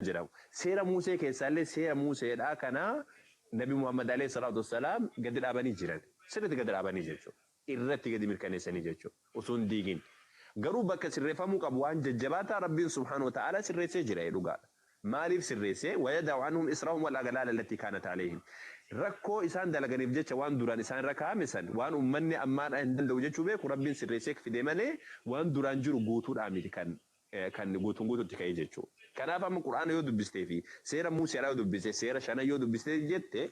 jira. Seera Musee keessaallee seera Museedhaa kana Nabi Muhammad alayhi salaatu wassalaam gadi dhaabanii jiran. Sirriitti gadi dhaabanii jechuudha. Irratti gadi mirkaneessanii jechuudha. Osoo hin diigin. Garuu bakka sirreeffamuu qabu waan jajjabaataa Rabbiin subhaanahu wa ta'ala sirreessee jira dhugaadha. Maaliif sirreessee wayada'u anhum israhum wal aghlaala allatti kaanat alayhim. Rakkoo isaan dalaganiif jecha waan duraan isaan irra kaa'ame san waan uummanni ammaan hin danda'u jechuu beeku Rabbiin sirreessee fide malee waan duraan jiru guutuudhaan miti kan guutuutti ka'ee jechuudha. Kanaaf amma Qur'aana yoo dubbistee fi seera Museedhaa yoo dubbiste seera shana yoo dubbiste jette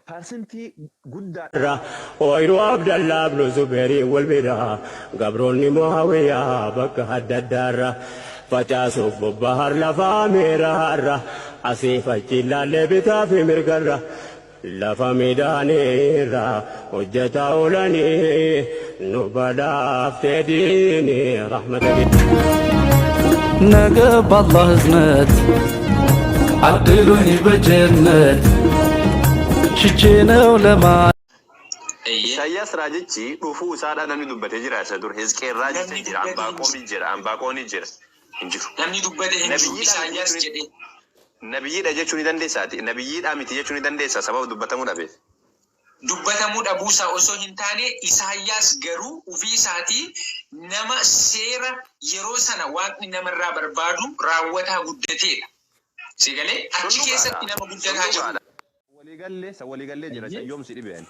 parsentii guddaa. Ooyiruu Abdallaa Abduu Zubeerii wal biraa gabroonni Muhaawiyaa bakka adda addaarra facaasuuf bobbahar lafaa meeraarra asii fachi ilaallee bitaa fi mirgarra lafa midhaaniirra hojjetaa oolanii nu badhaaftee diini rahmata. نجا بالله زنت عقلوني بجنت شجينا ولما Isaayyaas raajichi dhufuu isaadhaa namni dubbatee jira isa dur Hizqeel raajichi jira Anbaaqoon jira hin jiru. Namni dubbate hin jiru Isaayyaas jedhee. Nabiyyiidha jechuun ni dandeessaati. Nabiyyiidhaa miti jechuun ni dandeessa sababa dubbatamuu dhabeef. Dubbatamuu dhabuusaa osoo hin taane Isaayyaas garuu ofii isaatii nama seera yeroo sana waaqni namarraa barbaadu raawwataa guddateedha. Sigalee achi keessatti nama guddataa jiru. Waliigallee jira yoomsi dhibeen.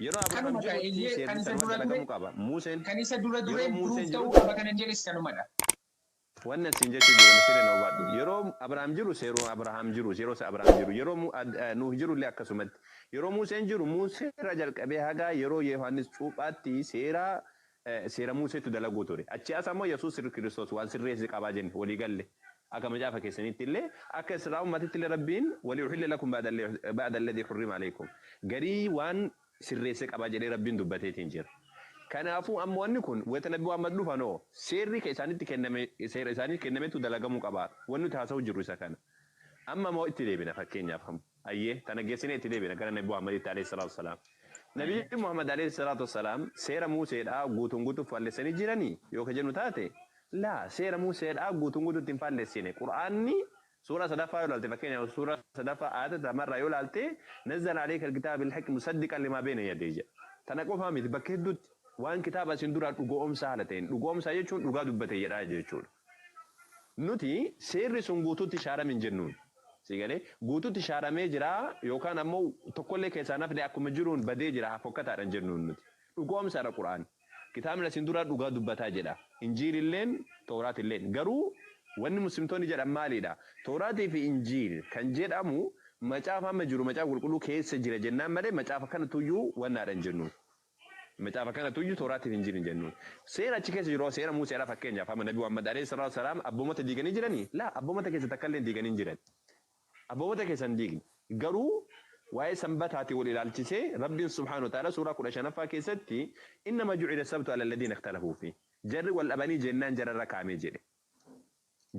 Yeroo Abrahaam jirutti seerri sana dalagamuu qaba. Museen kan isa dura improve ta'uu qaba kanan jedhes kanumadha. Wannan siin jechuu jiru siree na hubadhu. Yeroo Abrahaam jiru seeroo Abrahaam jiru yeroo isa Abrahaam jiru yeroo Nuh jiru illee akkasumatti. Yeroo Museen jiru Museerra jalqabee haga yeroo Yohaannis cuuphaatti seera Museetu dalaguu ture. Achi as ammoo Yesuus Kiristoos waan sirreessi qabaa jenne walii galle. Akka macaafa keessanitti illee akka Israa'u ummatitti illee Rabbiin walii uhille lakum ba'da alladhi hurrima alaykum. Garii waan sirreessi qabaa jedhee Rabbiin dubbateetiin jira. Kanaafuu amma wanni kun wayita Nabi Muhammad dhufanoo seerri isaanitti seera isaaniif kennametu dalagamuu qaba. Wanni nuti haasa'u jirru isa kana. Amma moo itti deebina fakkeenyaaf ayyee tana geessinee itti deebina gara Nabi Muhammad alayhi salaatu wassalaam. Nabi Muhammad alayhi salaatu wassalaam seera Museedhaa guutuun faallessanii jiranii yoo ka jennu taate laa seera Museedhaa guutuun ittiin faallessine Qur'aanni سورة صدفة يولالتي فكين سورة صدفة آيات مرة يولالتي نزل عليك الكتاب الحكم مصدقا لما بين يديه تنقو فهمت بكدت وان كتاب سندورا دغوم سالتين دغوم سايچون دغا دبته يدا جيچون نوتي سير سنغوتو تشاره من جنون سيغلي غوتو تشاره ميجرا يوكان امو تكولي كيسانا فدي اكو مجرون بدي جرا فكتا رن جنون نوتي دغوم سارا قران كتاب من سندورا دغا دبتا جدا انجيل اللين تورات اللين غرو wanni muslimtoonni jedhan maalidha Tooraatii fi Injiil kan jedhamu macaafa amma jiru macaafa qulqulluu keessa jira jennaan malee macaafa kana tuyyuu wannaadhan jennu macaafa kana tuyyuu Tooraatii fi Injiil hin jennu seera achi keessa jiru seera Museedha fakkeenyaaf amma Nabi Muhammad alayhi salaatu wasalaam abboomata diiganii jiranii laa abboomata keessa takkallee diiganii jiran abboomata keessan diigni garuu waa'ee sanbataati wal ilaalchisee Rabbiin subhaanahu wa ta'ala suuraa 15ffaa keessatti innama ju'ila sabtu ala alladhiina ikhtalafu fi jarri wal dhabanii jennaan jararra kaamee jedhe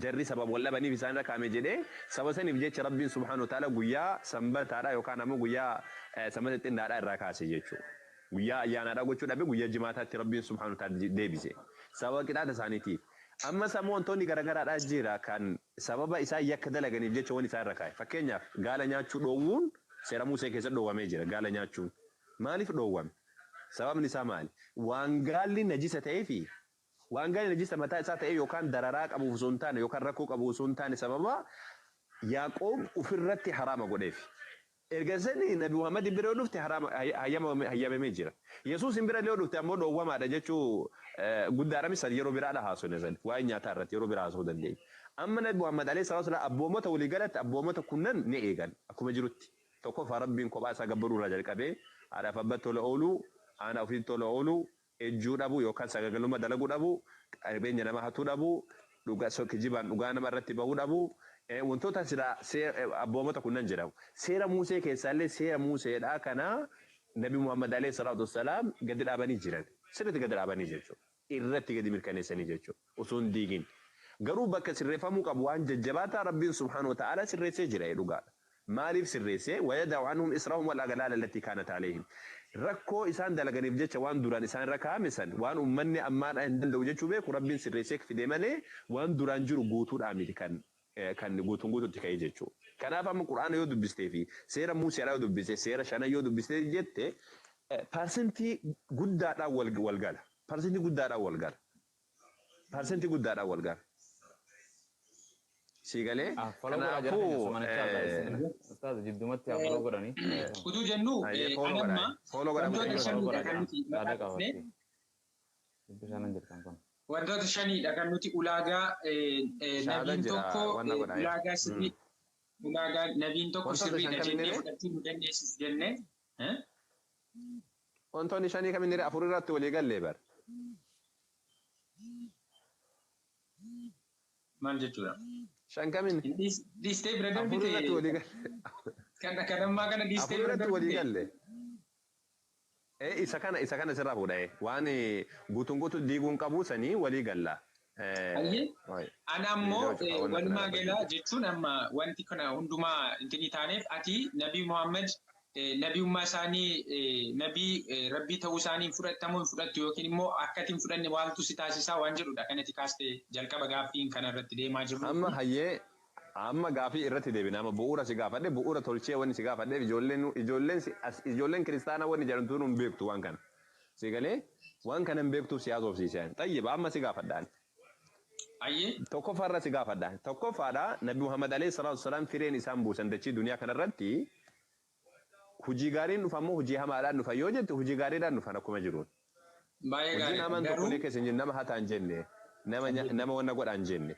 jarri sabab wal dhabaniif isaan irra kaamee jedhee saba saniif jecha Rabbiin subhaanahu wa ta'ala guyyaa sanbataadha yookaan ammoo guyyaa sanbata xinnaadha irraa kaase jechuudha. Guyyaa ayyaanaadha gochuu dhabe guyyaa jimaataatti Rabbiin subhaanahu wa ta'ala deebise. Sababa qixaata isaaniitiif. Amma sammuu wantoonni garaagaraadhaa jira kan sababa isaa yakka dalaganiif jecha waan isaan irra kaa'e. Fakkeenyaaf gaala nyaachuu dhoowwuun seera Musee keessatti dhoowwamee jira gaala nyaachuun. Maaliif dhoowwame? Sababni isaa maali? Waan gaalli najisa ta'eefi waan gaalli najisa mataa isaa ta'e yookaan dararaa qabu osoo hin taane yookaan rakkoo qabu osoo hin taane sababa Yaaqoob ofirratti haraama godheef. Erga sanii Nabi Muhammad bira yoo dhufte haraama hayyamamee jira. Yesuus bira yoo dhufte ammoo dhoowwamaadha jechuu guddaadha misal yeroo biraadha haasofne san waa'ee nyaataa irratti yeroo biraa haasofuu dandeenya. Amma Nabi Muhammad alayhi salaatu wasallam abboomota walii galatti abboomota kunnan ni eegan akkuma jirutti. Tokkoffaa Rabbiin kophaa isaa gabbaruu irraa jalqabee haadhaaf abbatti tola ooluu aanaa ofiitti tola ooluu ejjuu dhabu yookaan sagagalummaa dalaguu dhabu qabeenya nama hatuu dhabu dhugaa kijibaan dhugaa nama irratti bahuu dhabu wantoota sira abboomota kunnan jedhamu seera Musee keessaallee seera Museedhaa kana Nabi Muhammad alayhi salaatu wassalaam gadi dhaabanii jiran sirriitti gadi dhaabanii jechuudha irratti gadi mirkaneessanii jechuudha osoo hin diigin garuu bakka sirreeffamuu qabu waan jajjabaataa Rabbiin subhaanahu wa ta'ala sirreessee jira dhugaadha maaliif sirreessee wayada'u anhum israhum wal aghlaala allatti kaanat alayhim rakkoo isaan dalaganiif jecha waan duraan isaan irra kaa'ame san waan uummanni ammaan hin danda'u jechuu beeku Rabbiin sirreessee fide malee waan duraan jiru guutuudhaan miti kan kan guutuun guutuutti ka'ee jechuudha. Kanaaf amma quraana yoo dubbistee fi seera Muuseedhaa yoo dubbiste seera shana yoo dubbiste jette parsentii guddaadhaan wal gala. Parsentii guddaadhaan wal gala. Parsentii guddaadhaan wal gala. Siigalee kanaafuu utuu jennu wantoota shaniidha kan nuti ulaagaa nabiin tokko ulaagaa sirrii ulaagaa nabiin tokko sirriidha jennee fudhatiin nu dandeessis jennee wantoonni shanii kamin afur irratti walii gallee bar maal jechuudha shan kamin diistee bira darbite kan ammaa kana diistee bira darbite isa kana sirraa fuudhee waan guutuun diiguun qabu sanii walii galla. Ana ammoo walumaa galaa jechuun amma wanti kana hundumaa intini taaneef ati Nabii Muhammad nabiyummaa isaanii nabii rabbii ta'uu isaanii fudhatamuun fudhattu yookiin immoo akkatiin fudhanne waaltu si taasisaa waan jedhudha kanatti kaastee jalqaba gaaffiin kana irratti deemaa jirru. Amma hayyee amma gaaffii irratti deebina amma bu'uura si gaafadhe bu'uura tolchee wanni si gaafadhe ijoolleen kiristaanaa wanni jedhamtuun hin beektu waan kana. Si galee waan kana hin beektuuf si haasofsiisan. Xayyiba amma si gaafadhaan. Ayyee. Tokkoffaarra si gaafadhaan. Tokkoffaadha Nabi Muhammad alayhi salaatu wasalaam fireen isaan buusan dachii duniyaa kanarratti hujii gaariin dhufa moo hujii hamaadhaan dhufa yoo jette hujii gaariidhaan dhufan akkuma jiruun. Baay'ee gaarii. Hujii namaan tokko keessa hin nama hataa hin jenne nama wanna godhaa hin jenne.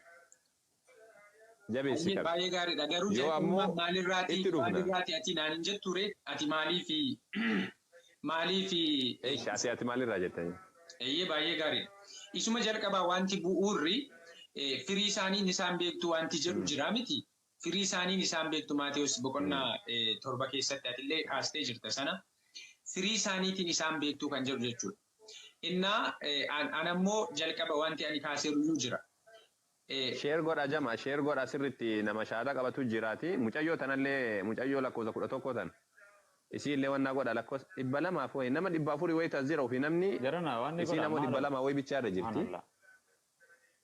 Jabeessi qabu. Baay'ee gaariidha. Garuu jechuun maalirraati ati naan hin jetture ati maaliifi. Asii ati maalirraa jettanii? Eeyyee baay'ee gaariidha. Isuma jalqabaa wanti bu'uurri firii isaanii isaan beektu wanti jedhu jira miti. Firii isaanii isaan beektu Maatewos boqonnaa 7 keessatti atillee kaastee jirta sana. Firii isaaniitiin isaan beektu kan jedhu jechuudha. Innaa anammoo jalqaba wanti ani kaaseeru jira. Sheer godha jama sheer godha sirriitti nama shaada qabatu jiraati mucayyoo tanallee mucayyoo lakkoofsa 11 tan isiillee wannaa godha lakkoofsa 200 fo'e nama 400 wayi tasjira ofii namni isii nama 200 wayi bichaarra jirti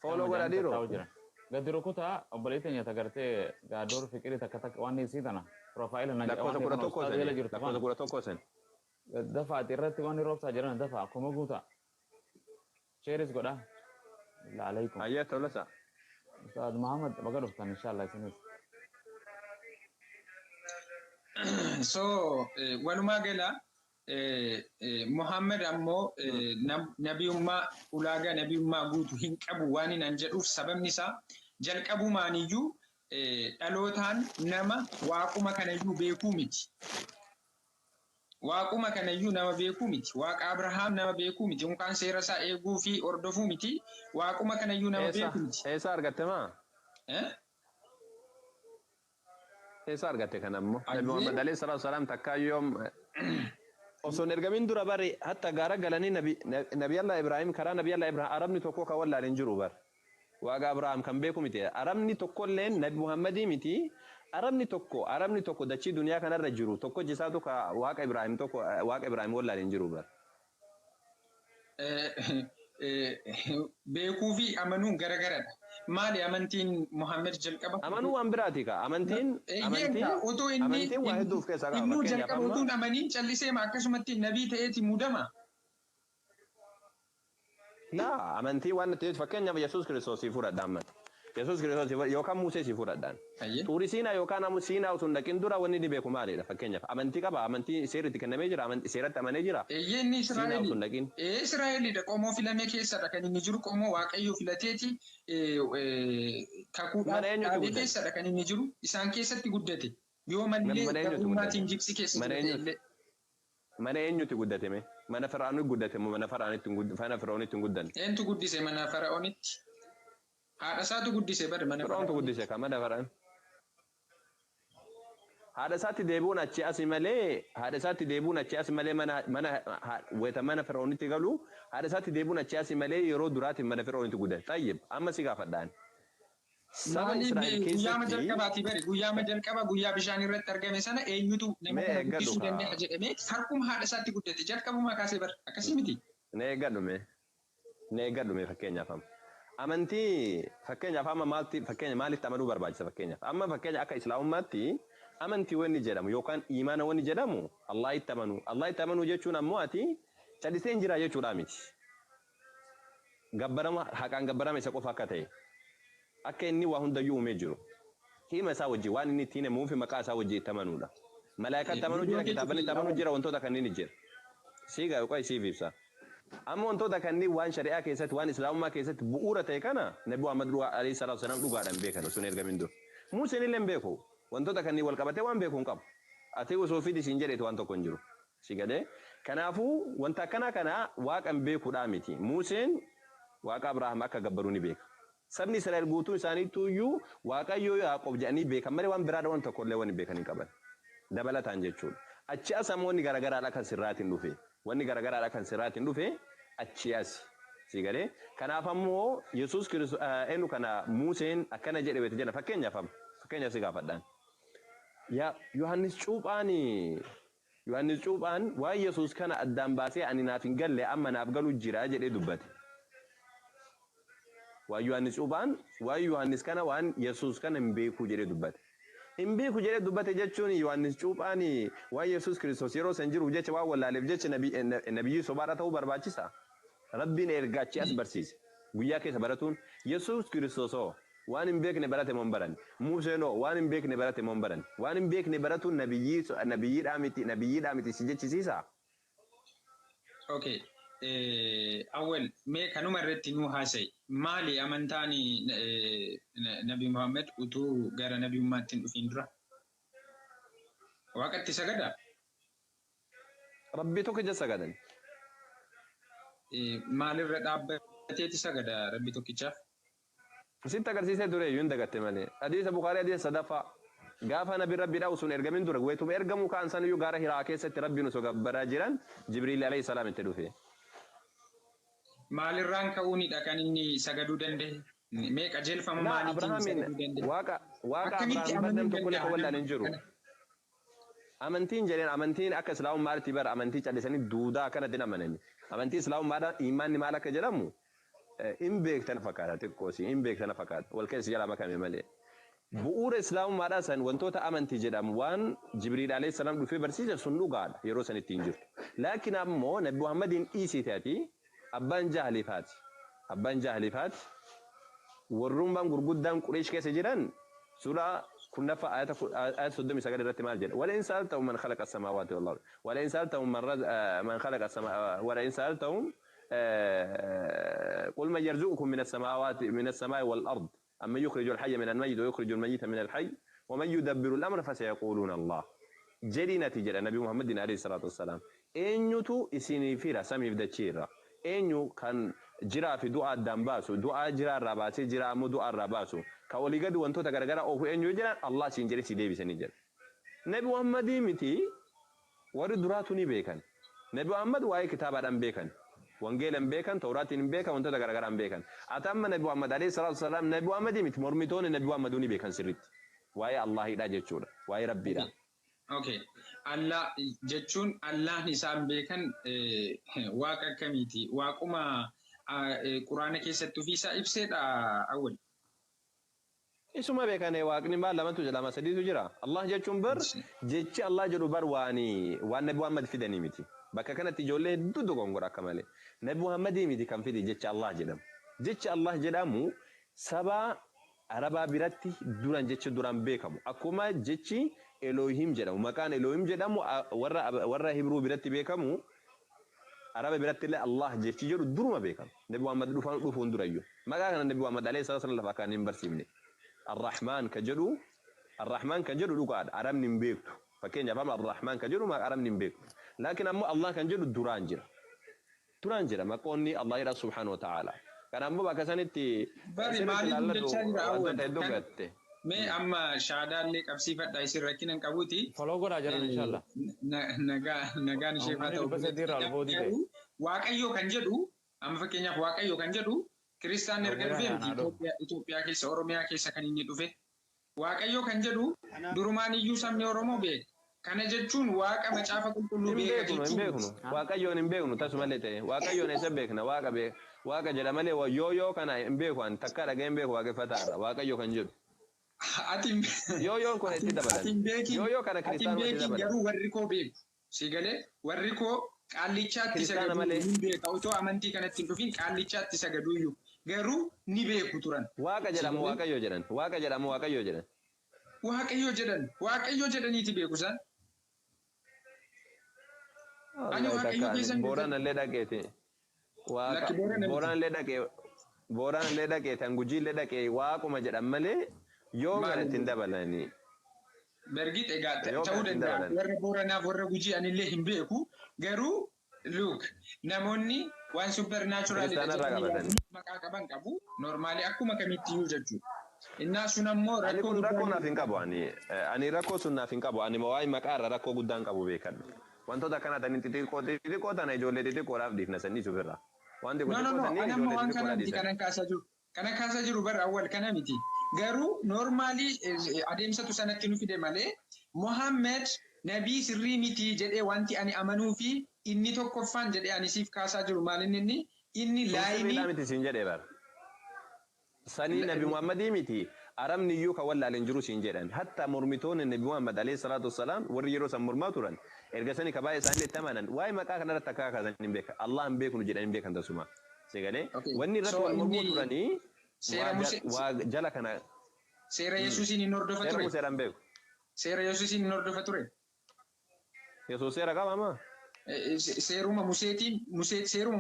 fooloo godha dhiiroo gadi rukutaa obboleetti nyaata gartee gaaddoo fiqirii takka waan isii tana piroofaayila na lakkoofsa 11 san dafaati irratti waan roobsaa jiran dafa akkuma guutaa sheeris godha laalaykum ayyaa tolasa Ustaz Muhammad baga dhuftan inshallah isinis. So walumaa gala Muhammad ammoo nabiyummaa ulaagaa nabiyummaa guutu hin qabu waan hin jedhuuf sababni isaa jalqabumaaniyyuu dhalootaan nama waaquma kanayyuu beekuu miti. Waaquma kanayyuu nama beekuu miti. Waaqa Abrahaam nama beekuu miti. Mukaan seera isaa eeguu fi hordofuu miti. Waaquma kanayyuu nama beekuu miti. Eessa argatte maa? Eessa argatte kanammoo? Nabi Muhammad alayhi salaatu wasalaam takkaa yoom osoo hin ergamin dura bari hatta gaara galanii Nabiyallah Ibrahim karaa Nabiyallah Ibrahim Arabni tokko kan wallaaleen jiru bar. Waaqa Abrahaam kan beeku miti. Arabni tokkollee Nabi Muhammadii miti. Arabni tokko dachii duniyaa kanarra jiru tokko jisaatu ka waaqa Ibrahim wallaaleen jiru bar. Beekuu fi amanuun garagaradha. Maali amantiin Muhammad jalqaba? Amanuu waan biraati ka amantiin waa hedduuf keessaa qaba. Innuu jalqaba utuun amaniin callisee akkasumatti nabii ta'eeti muudama. Laa amantii waan ta'eef fakkeenyaaf Yesuus Kiristoosii fudhadha ammata. Yesuus Kiristoos yookaan Musee si fudhadhaan. Tuuri Siinaa yookaan ammoo Siinaa osoo hin dhaqin dura wanni ni beeku maalidha fakkeenyaaf amantii qaba amantii seerritti kennamee jira seerratti amanee jira. Inni Israa'eliidha qomoo filamee keessadha kan inni jiru qomoo Waaqayyoo filateeti kakuudhaan dhaabee keessadha kan inni jiru isaan keessatti guddate yoo mallee ummaatiin jibsi keessatti mana eenyuti guddateme mana Firaa'oonitti guddatemu mana Firaa'oonitti hin guddanne. Eentu guddise mana Firaa'oonitti? Haadha isaatu guddise bari mana Firaa'oontu guddise kan mana Firaa'oon. Haadha isaatti deebi'uun achi asi malee mana Firaa'oonitti galu haadha isaatti deebi'uun achi asi malee yeroo duraatiin mana Firaa'oonitti guddate. Tayyib amma si gaafadhaan. Saba Israa'el keessatti guyyaa jalqabaa guyyaa bishaan irratti argame sana eenyutu nama guddisuu danda'a jedhamee harkuma haadha isaatti guddate jalqabumaa kaasee bar akkasii miti. Ne eeggadhume fakkeenyaaf amma. amantii fakkeenyaaf amma maalitti amanuu barbaachisa fakkeenyaaf amma fakkeenya akka islaamummaatti amantii wanni jedhamu yookaan imaana wanni jedhamu Allah itti amanuu jechuun ammoo ati callisee hin jira jechuudha miti gabbarama haqaan gabbarama isa qofa akka ta'e akka inni waa hundayyuu uumee jiru hima isaa wajji waan inni ittiin himuufi maqaa isaa wajji itti amanuudha malaayikaan amanuu jira kitaabni itti amanuu jira wantoota kanneen jira siigaa yookaan isiif ibsa amma wantoota kanneen waan shari'aa keessatti waan islaamummaa keessatti bu'uura ta'e kana nabi Muhammad alayhi salaatu wasallam dhugaadhaan beekan sun ergamin dur Museen illee beeku wantoota kanneen wal qabatee waan beekuun qabu ati osoo fidi siin jedheetu waan tokko hin jiru si galee kanaafuu wanta kana waaqan beekuudhaa miti Museen waaqa Abrahaam akka gabbaruu ni beeka sabni Israa'el guutuu isaaniitu iyyuu waaqayyoo Yaaqoob jedhanii beekan malee waan biraa waan tokko illee waan beekan hin qaban dabalataan jechuudha achi as ammoo wanni garagaraadha kan sirraatiin dhufe wanni garagaraadha kan sirraatiin dhufe achi as si galee kanaaf ammoo Yesuus Kiristoos eenyu kana Museen akkana jedhe weete jenna fakkeenyaaf si gaafadhaan yaa Yohaannis Cuuphaan waan Yesuus kana addaan baasee ani naaf hin galle amma naaf galu jira jedhee dubbate waan Yohaannis Cuuphaan waan Yohaannis kana waan Yesuus kana hin beeku jedhee dubbate hin beeku jedhee dubbate jechuun Yohaannis Cuuphaan waan Yesuus Kiristoos yeroo san jiru jecha waan wallaaleef jecha nabiyyi sobaadha ta'uu barbaachisa rabbiin ergaachi as barsiise guyyaa keessa baratuun Yesuus Kiristoos waan hin beekne barate mon baran Museen waan hin beekne barate mon baran waan hin beekne baratuun nabiyyiidhaa miti si jechisiisa. Okay. Awwal mee kanuma irratti nu haasa'e maali amantaan Nabi Muhammad utuu gara nabiyummaatti hin dhufiin dura waaqatti sagada rabbi tokkicha sagadan maalirra dhaabbateeti sagada rabbi tokkichaaf sitti agarsiisee ture iyyuu hin dagatte malee hadiisa Bukaarii hadiisa sadaffaa gaafa nabi rabbiidhaa usuun ergamin dura weetuma ergamuu kaan san iyyuu gaara Hiraa keessatti rabbiin osoo gabbaraa jiran Jibriil alayhi salaam itti dhufe maalirraan ka'uunidha kan inni sagaduu danda'e mee qajeelfama maaliitiin sagaduu danda'e waaqa Abrahaam baddam tokko illee wallaan hin jiru amantiin jedheen amantiin akka islaamummaatti bara amantii callisanii duudaa akkanatti amanani amantii islaamummaadha imaanni maal akka jedhamu in beektan fakkaata xiqqoosi in beektan fakkaata wal keessa jala makame malee bu'uura islaamummaadha san wantoota amantii jedhamu waan Jibriil alayhi salaam dhufee barsiise sun dhugaadha yeroo san ittiin jirtu laakiin ammoo nabi Muhammadiin dhiisiteeti abbaan jahalifaati warrummaan gurguddaan Qureesh keessa jiran suuraa كنا آيات صدم سجل الرتم الجل ولئن سألتهم من خلق السماوات والأرض ولئن سألتهم من خلق السماء ولئن سألتهم قل من يرزقكم من السماء والأرض أما يخرج الحي من الميت ويخرج الميت من الحي ومن يدبر الأمر فسيقولون الله جري نتيجة النبي محمد عليه الصلاة والسلام إنيوتو إسيني فيرا سامي بدأ إنيو كان جرا في دعاء دامباسو دعاء جرا راباسي جرا مو دعاء راباسو كولي قد وانتو تغرغرا أو إنيو جرا الله سينجري سيدي بسنجر نبي محمد متي ورد دراتوني بيكن نبي محمد واي كتاب آدم بيكن وانجيل بيكن توراة بيكن وانتو تغرغرا بيكن أتم نبي محمد عليه الصلاة والسلام نبي محمد متي مرمتون نبي محمدوني بيكن سريت واي الله لا جتشور واي ربي لا Okay. Allah jechuun Allah isaan beekan waaqa akkamiiti? Waaquma Quraana keessatti ofiisaa ibseedha awwal. Isuma beekane waaqni maal lamatu jira lama sadiitu jira. Allah jechuun bar jechi Allah jedhu bar waan Nabi Muhammad fidanii miti. Bakka kanatti ijoollee hedduu gongora akka malee. Nabi Muhammad miti kan fide jechi Allah jedhamu. Jechi Allah jedhamu saba Arabaa biratti duran jechi duran beekamu. Akkuma jechi Elohim jedhamu maqaan Elohim jedhamu warra Hibruu biratti beekamu Araba biratti illee Allah jechi jedhu duruma beekamu Nabi Muhammad dhufuun durayyuu maqaa kana Nabi Muhammad alayhi salatu wasallam lafa kan hin barsiifne Ar-Rahman kan jedhu dhugaadha Arabni hin beektu fakkeenyaaf amma Ar-Rahman kan jedhu Arabni hin beektu laakiin ammoo Allah kan jedhu duraan jira maqoonni Allah jedha subhanahu wa ta'ala kan ammoo bakka sanitti bari maaliif jecha jira awwal mee amma shaadaallee qabsiifadha isin rakkinan qabuuti. Foloo godhaa jiran inshallah. Nagaan ishee haa ta'u. Waaqayyo kan jedhu amma fakkeenyaaf Waaqayyo kan jedhu Kiristaan erga dhufee Itoophiyaa keessa Oromiyaa keessa kan inni dhufe. Waaqayyo kan jedhu durumaan iyyuu sabni Oromoo beeka. Kana jechuun waaqa macaafa qulqulluu beeka jechuun. Waaqayyoon hin beeknu tasumallee ta'e Waaqayyoon isa beekna waaqa jedha malee yoo kana hin beeku an takka dhageen beeku waaqeffataarra waaqayyo kan jedhu. Yoo kun itti dabalan. Yoo kana kiristaanuma itti dabalan. Garuu warri koo beeku. Sigalee warri koo qaallichaatti sagadu ni beeka. Otoo amantii kanatti hin dhufin qaallichaatti sagadu iyyuu garuu ni beeku turan. Waaqa jedhamu waaqayyo jedhan. Waaqa jedhamu waaqayyo jedhan. Waaqayyo jedhan. Waaqayyo jedhaniiti beeku san. Ani waaqayyo keessan Booraan illee dhaqeeti. Booraan illee dhaqee tan Gujii illee dhaqee waaquma jedhan malee yoo kana ittiin dabalanii. Bergit egaa ta'uu danda'a. Warra Booranaaf warra Gujii anillee hin beeku. Garuu look namoonni waan supernatural maqaa qaban qabu. Normaalii akkuma kamittiyyuu jechuudha. Innaa sun ammoo rakkoo naaf hin qabu ani rakkoo sun naaf hin qabu ani waa'ee maqaarra rakkoo guddaan qabu beekadhu. Wantoota akkana taniin xixiqqoo tana ijoollee xixiqqoodhaaf dhiifna sanii sufirra. Wanti kun xixiqqoo tanii ijoollee xixiqqoodhaaf dhiifna. Kana kaasaa jiru bara awwal kana miti. Garuu normaalii adeemsatu sanatti nu fide malee Mohammed nabii sirrii miti jedhee wanti ani amanuu fi inni tokkoffaan jedhee ani siif kaasaa jiru maal inni laayinii miti siin jedhee bara. Sanii nabi Muhammadii miti arabni iyyuu kan wallaaleen jiru siin jedhan hatta mormitoonni nabi Muhammad alayhi salaatu wassalaam warri yeroo san mormaa turan erga sanii kabaa isaanii itti amanan waa'ee maqaa kanarratti akka kaasan hin beekan Allah hin beeknu jedhan hin beekan tasuma. Segalee wanni irratti wal mormuu turanii jala kana seera Yesuusiin hin hordofa ture. Seera beeku. Seera Yesuusiin hin hordofa ture. Yesuus seera qaba maa? Seeruma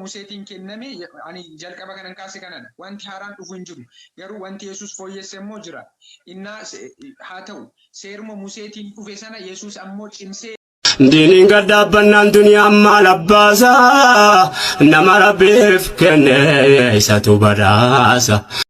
Museetiin kenname ani jalqaba kanan kaase kanadha. Wanti haaraan dhufu hin jiru. Garuu wanti Yesuus fooyyesse immoo jira. Innaa haa ta'u seeruma Museetiin dhufe sana Yesuus ammoo cimsee Diniin gaddaabannaan duniyaan maal abbaasaa nama rabbiif kenne isatu badhaasa.